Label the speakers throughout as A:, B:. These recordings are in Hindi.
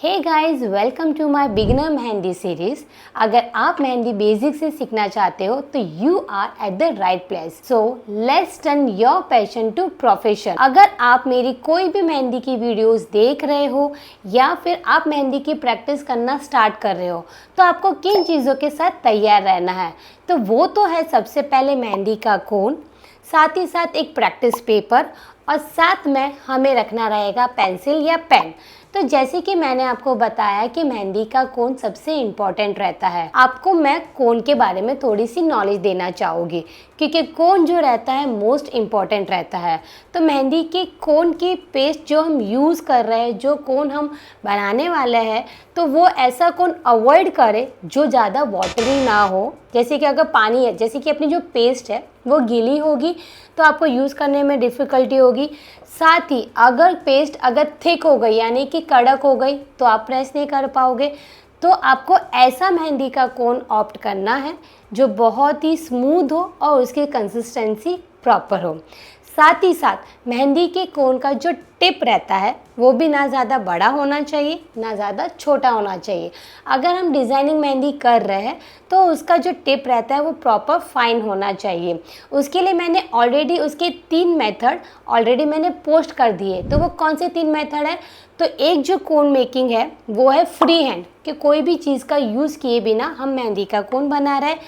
A: Hey guys, welcome to my beginner mehndi series. अगर आप मेहंदी बेसिक से सीखना चाहते हो तो you are at the right place. So let's turn your passion to profession. अगर आप मेरी कोई भी मेहंदी की वीडियोस देख रहे हो या फिर आप मेहंदी की प्रैक्टिस करना स्टार्ट कर रहे हो तो आपको किन चीज़ों के साथ तैयार रहना है। तो वो तो है सबसे पहले मेहंदी का कोन, साथ ही साथ एक प्रैक्टिस पेपर और साथ में हमें रखना रहेगा पेंसिल या पेन। तो जैसे कि मैंने आपको बताया कि मेहंदी का कोन सबसे इम्पॉर्टेंट रहता है, आपको मैं कोन के बारे में थोड़ी सी नॉलेज देना चाहूँगी क्योंकि कोन जो रहता है मोस्ट इम्पॉर्टेंट रहता है। तो मेहंदी के कोन की पेस्ट जो हम यूज़ कर रहे हैं, जो कोन हम बनाने वाले हैं, तो वो ऐसा कोन अवॉइड करें जो ज़्यादा वाटरी ना हो। जैसे कि अगर पानी है, जैसे कि अपनी जो पेस्ट है वो गीली होगी तो आपको यूज़ करने में डिफ़िकल्टी होगी। साथ ही अगर पेस्ट अगर थिक हो गई यानी कि कड़क हो गई तो आप प्रेस नहीं कर पाओगे। तो आपको ऐसा मेहंदी का कोन ऑप्ट करना है जो बहुत ही स्मूथ हो और उसकी कंसिस्टेंसी प्रॉपर हो। साथ ही साथ मेहंदी के कोन का जो टिप रहता है वो भी ना ज़्यादा बड़ा होना चाहिए ना ज़्यादा छोटा होना चाहिए। अगर हम डिज़ाइनिंग मेहंदी कर रहे हैं तो उसका जो टिप रहता है वो प्रॉपर फाइन होना चाहिए। उसके लिए मैंने ऑलरेडी उसके 3 मेथड ऑलरेडी मैंने पोस्ट कर दिए। तो वो कौन से 3 मेथड है? तो एक जो कोन मेकिंग है वो है फ्री हैंड, कि कोई भी चीज़ का यूज़ किए बिना हम मेहंदी का कोन बना रहे हैं।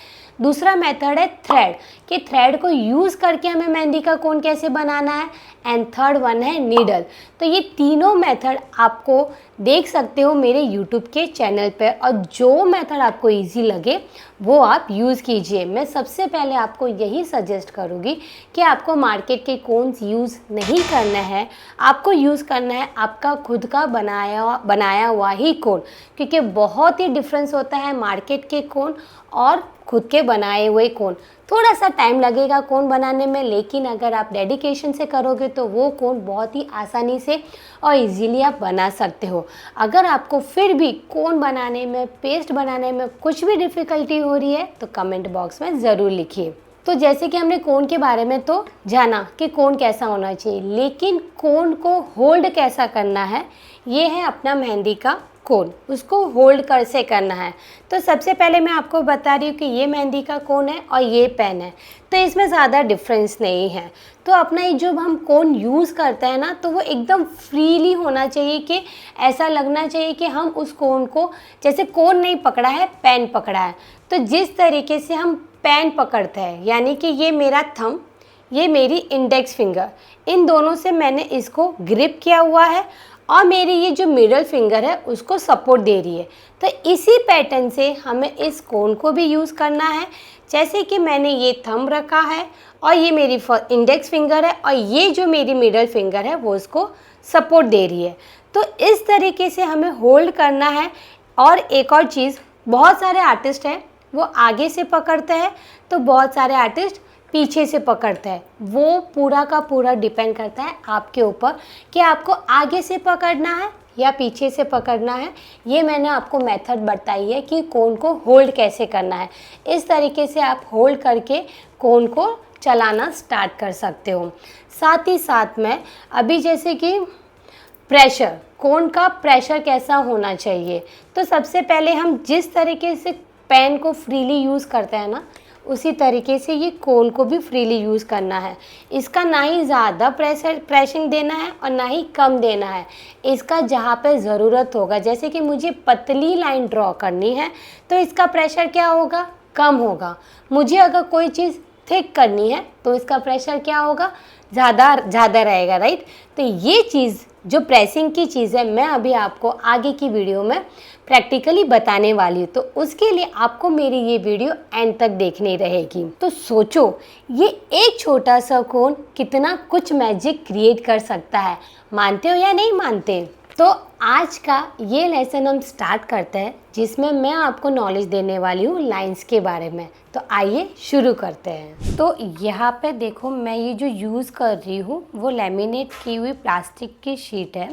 A: दूसरा मेथड है थ्रेड, कि थ्रेड को यूज़ करके हमें मेहंदी का कोन कैसे बनाना है। एंड थर्ड वन है नीडल। तो ये तीनों मेथड आपको देख सकते हो मेरे यूट्यूब के चैनल पे, और जो मेथड आपको इजी लगे वो आप यूज़ कीजिए। मैं सबसे पहले आपको यही सजेस्ट करूँगी कि आपको मार्केट के कोन्स यूज़ नहीं करना है, आपको यूज़ करना है आपका खुद का बनाया हुआ ही कोन, क्योंकि बहुत ही डिफरेंस होता है मार्केट के कोन और खुद के बनाए हुए कोन। थोड़ा सा टाइम लगेगा कोन बनाने में, लेकिन अगर आप डेडिकेशन से करोगे तो वो कोन बहुत ही आसानी से और इजीली आप बना सकते हो। अगर आपको फिर भी कोन बनाने में, पेस्ट बनाने में कुछ भी डिफ़िकल्टी हो रही है तो कमेंट बॉक्स में ज़रूर लिखिए। तो जैसे कि हमने कोन के बारे में तो जाना कि कोन कैसा होना चाहिए, लेकिन कोन को होल्ड कैसा करना है, ये है अपना मेहंदी का कोन। उसको होल्ड कैसे करना है तो सबसे पहले मैं आपको बता रही हूँ कि ये मेहंदी का कोन है और ये पेन है, तो इसमें ज़्यादा डिफरेंस नहीं है। तो अपना ये जो हम कोन यूज़ करते हैं ना, तो वो एकदम फ्रीली होना चाहिए, कि ऐसा लगना चाहिए कि हम उस कोन को, जैसे कोन नहीं पकड़ा है पेन पकड़ा है, तो जिस तरीके से हम पेन पकड़ते हैं, यानी कि ये मेरा थंब, ये मेरी इंडेक्स फिंगर, इन दोनों से मैंने इसको ग्रिप किया हुआ है और मेरी ये जो मिडल फिंगर है उसको सपोर्ट दे रही है। तो इसी पैटर्न से हमें इस कोन को भी यूज़ करना है। जैसे कि मैंने ये थंब रखा है और ये मेरी इंडेक्स फिंगर है और ये जो मेरी मिडल फिंगर है वो उसको सपोर्ट दे रही है। तो इस तरीके से हमें होल्ड करना है। और एक और चीज़, बहुत सारे आर्टिस्ट हैं वो आगे से पकड़ते हैं तो बहुत सारे आर्टिस्ट पीछे से पकड़ता है। वो पूरा का पूरा डिपेंड करता है आपके ऊपर कि आपको आगे से पकड़ना है या पीछे से पकड़ना है। ये मैंने आपको मेथड बताई है कि कोन को होल्ड कैसे करना है। इस तरीके से आप होल्ड करके कोन को चलाना स्टार्ट कर सकते हो। साथ ही साथ में अभी जैसे कि प्रेशर, कोन का प्रेशर कैसा होना चाहिए, तो सबसे पहले हम जिस तरीके से पेन को फ्रीली यूज़ करते हैं ना, उसी तरीके से ये कोन को भी फ्रीली यूज़ करना है। इसका ना ही ज़्यादा प्रेसिंग देना है और ना ही कम देना है। इसका जहाँ पे ज़रूरत होगा, जैसे कि मुझे पतली लाइन ड्रॉ करनी है तो इसका प्रेशर क्या होगा, कम होगा। मुझे अगर कोई चीज़ थिक करनी है तो इसका प्रेशर क्या होगा, ज़्यादा रहेगा, राइट। तो ये चीज़ जो प्रेसिंग की चीज़ है मैं अभी आपको आगे की वीडियो में प्रैक्टिकली बताने वाली हूँ, तो उसके लिए आपको मेरी ये वीडियो एंड तक देखनी रहेगी। तो सोचो ये एक छोटा सा कोन कितना कुछ मैजिक क्रिएट कर सकता है, मानते हो या नहीं मानते? तो आज का ये लेसन हम स्टार्ट करते हैं, जिसमें मैं आपको नॉलेज देने वाली हूँ लाइंस के बारे में। तो आइए शुरू करते हैं। तो यहाँ पे देखो, मैं ये जो यूज़ कर रही हूँ वो लेमिनेट की हुई प्लास्टिक की शीट है,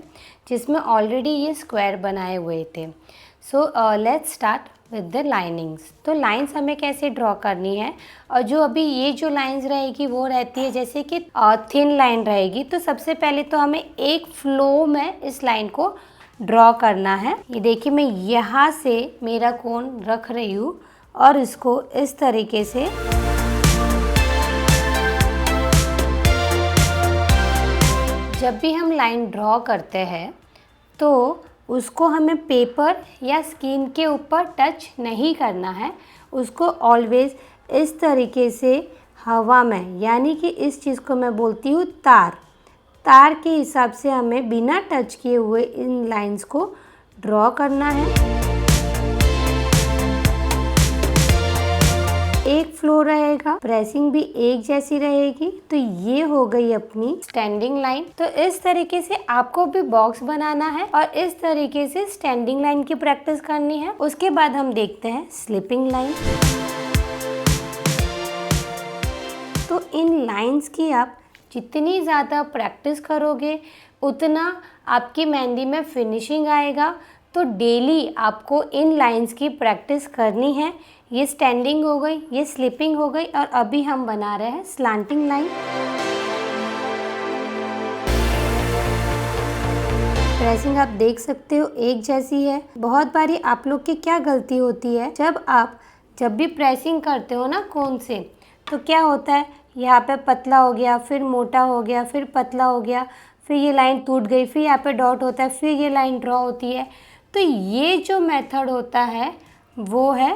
A: जिसमें ऑलरेडी ये स्क्वायर बनाए हुए थे। So let's start with the linings. तो लाइंस हमें कैसे ड्रॉ करनी है, और जो अभी ये जो लाइंस रहेगी वो रहती है जैसे कि थिन लाइन रहेगी। तो सबसे पहले तो हमें एक फ्लो में इस लाइन को ड्रॉ करना है। ये देखिए मैं यहाँ से मेरा कोन रख रही हूँ और इसको इस तरीके से जब भी हम लाइन ड्रॉ करते हैं तो उसको हमें पेपर या स्किन के ऊपर टच नहीं करना है। उसको ऑलवेज इस तरीके से हवा में, यानी कि इस चीज़ को मैं बोलती हूँ तार के हिसाब से हमें बिना टच किए हुए इन लाइंस को ड्रॉ करना है। एक फ्लो रहेगा, प्रेसिंग भी एक जैसी रहेगी। तो ये हो गई अपनी स्टैंडिंग लाइन। तो इस तरीके से आपको भी बॉक्स बनाना है और इस तरीके से स्टैंडिंग लाइन की प्रैक्टिस करनी है। उसके बाद हम देखते हैं स्लिपिंग लाइन। तो इन लाइंस की आप जितनी ज़्यादा प्रैक्टिस करोगे उतना आपकी मेहंदी में फिनिशिंग आएगा। तो डेली आपको इन लाइंस की प्रैक्टिस करनी है। ये स्टैंडिंग हो गई, ये स्लिपिंग हो गई और अभी हम बना रहे हैं स्लांटिंग लाइन। प्रेसिंग आप देख सकते हो एक जैसी है। बहुत बारी आप लोग की क्या गलती होती है, जब भी प्रेसिंग करते हो ना कोन से, तो क्या होता है यहाँ पे पतला हो गया, फिर मोटा हो गया, फिर पतला हो गया, फिर ये लाइन टूट गई, फिर यहाँ पे डॉट होता है, फिर ये लाइन ड्रॉ होती है। तो ये जो मेथड होता है वो है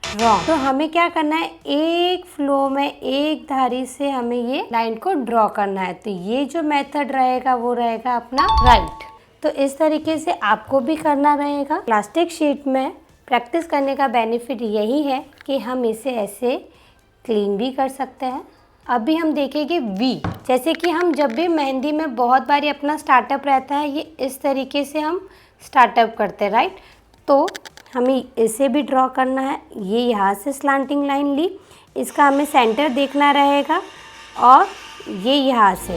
A: रॉन्ग। तो हमें क्या करना है, एक फ्लो में एक धारी से हमें ये लाइन को ड्रॉ करना है। तो ये जो मेथड रहेगा वो रहेगा अपना राइट। तो इस तरीके से आपको भी करना रहेगा। प्लास्टिक शीट में प्रैक्टिस करने का बेनिफिट यही है कि हम इसे ऐसे क्लीन भी कर सकते हैं। अभी हम देखेंगे वी। जैसे कि हम जब भी मेहंदी में बहुत बारी अपना स्टार्टअप रहता है, ये इस तरीके से हम स्टार्टअप करते हैं, राइट। तो हमें इसे भी ड्रॉ करना है। ये यहाँ से स्लांटिंग लाइन ली, इसका हमें सेंटर देखना रहेगा और ये यहाँ से।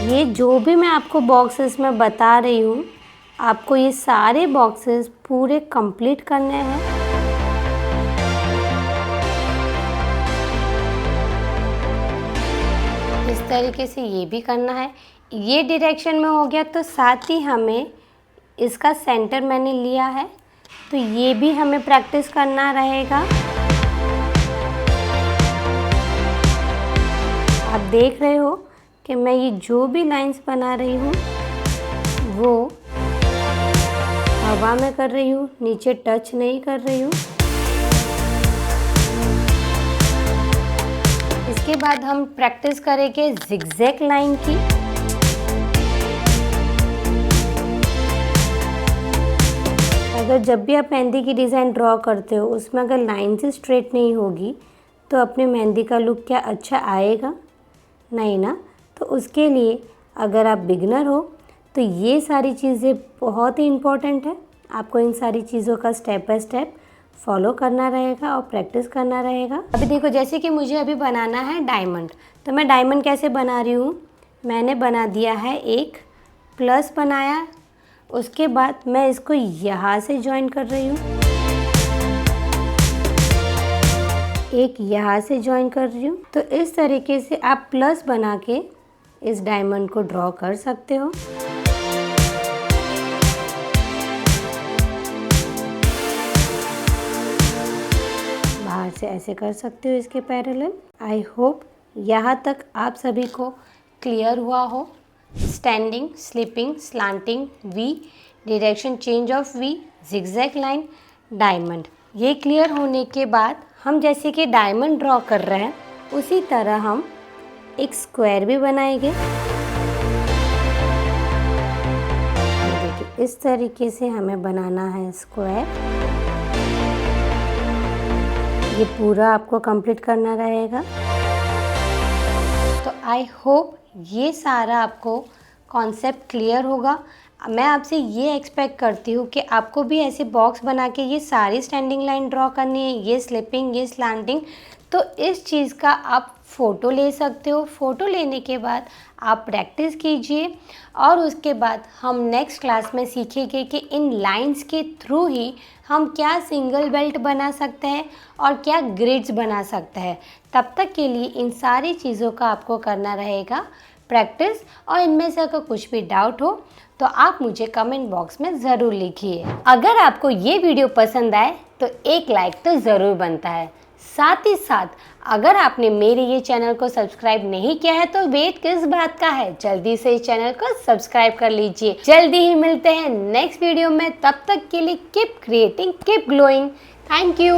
A: ये जो भी मैं आपको बॉक्सेस में बता रही हूँ, आपको ये सारे बॉक्सेस पूरे कंप्लीट करने हैं। इस तरीके से ये भी करना है। ये डायरेक्शन में हो गया तो साथ ही हमें इसका सेंटर मैंने लिया है, तो ये भी हमें प्रैक्टिस करना रहेगा। आप देख रहे हो कि मैं ये जो भी लाइंस बना रही हूँ वो हवा में कर रही हूँ, नीचे टच नहीं कर रही हूँ। इसके बाद हम प्रैक्टिस करेंगे जिगजैग लाइन की। अगर जब भी आप मेहंदी की डिज़ाइन ड्रॉ करते हो उसमें अगर लाइन से स्ट्रेट नहीं होगी तो अपने मेहंदी का लुक क्या अच्छा आएगा? नहीं ना। तो उसके लिए अगर आप बिगनर हो तो ये सारी चीज़ें बहुत ही इम्पॉर्टेंट है। आपको इन सारी चीज़ों का स्टेप बाय स्टेप फॉलो करना रहेगा और प्रैक्टिस करना रहेगा। अभी देखो, जैसे कि मुझे अभी बनाना है डायमंड, तो मैं डायमंड कैसे बना रही हूँ, मैंने बना दिया है एक प्लस बनाया, उसके बाद मैं इसको यहाँ से ज्वाइन कर रही हूँ, एक यहाँ से ज्वाइन कर रही हूँ। तो इस तरीके से आप प्लस बना के इस डायमंड को ड्रॉ कर सकते हो। बाहर से ऐसे कर सकते हो इसके पैरेलल। आई होप यहाँ तक आप सभी को क्लियर हुआ हो। Standing, sleeping, slanting, V, direction change of V, zigzag line, diamond. ये क्लियर होने के बाद हम जैसे कि डायमंड ड्रॉ कर रहे हैं उसी तरह हम एक स्क्वायर भी बनाएंगे। देखिए इस तरीके से हमें बनाना है स्क्वायर। ये पूरा आपको कंप्लीट करना रहेगा। तो आई होप ये सारा आपको कॉन्सेप्ट क्लियर होगा। मैं आपसे ये एक्सपेक्ट करती हूँ कि आपको भी ऐसे बॉक्स बना के ये सारी स्टैंडिंग लाइन ड्रॉ करनी है, ये स्लिपिंग, ये स्लांटिंग। तो इस चीज़ का आप फ़ोटो ले सकते हो। फ़ोटो लेने के बाद आप प्रैक्टिस कीजिए और उसके बाद हम नेक्स्ट क्लास में सीखेंगे कि इन लाइंस के थ्रू ही हम क्या सिंगल बेल्ट बना सकते हैं और क्या ग्रिड्स बना सकते हैं। तब तक के लिए इन सारी चीज़ों का आपको करना रहेगा प्रैक्टिस और इनमें से अगर कुछ भी डाउट हो तो आप मुझे कमेंट बॉक्स में ज़रूर लिखिए। अगर आपको ये वीडियो पसंद आए तो एक लाइक तो ज़रूर बनता है। साथ ही साथ अगर आपने मेरे ये चैनल को सब्सक्राइब नहीं किया है तो वेट किस बात का है, जल्दी से इस चैनल को सब्सक्राइब कर लीजिए। जल्दी ही मिलते हैं नेक्स्ट वीडियो में, तब तक के लिए keep creating, keep glowing. Thank you.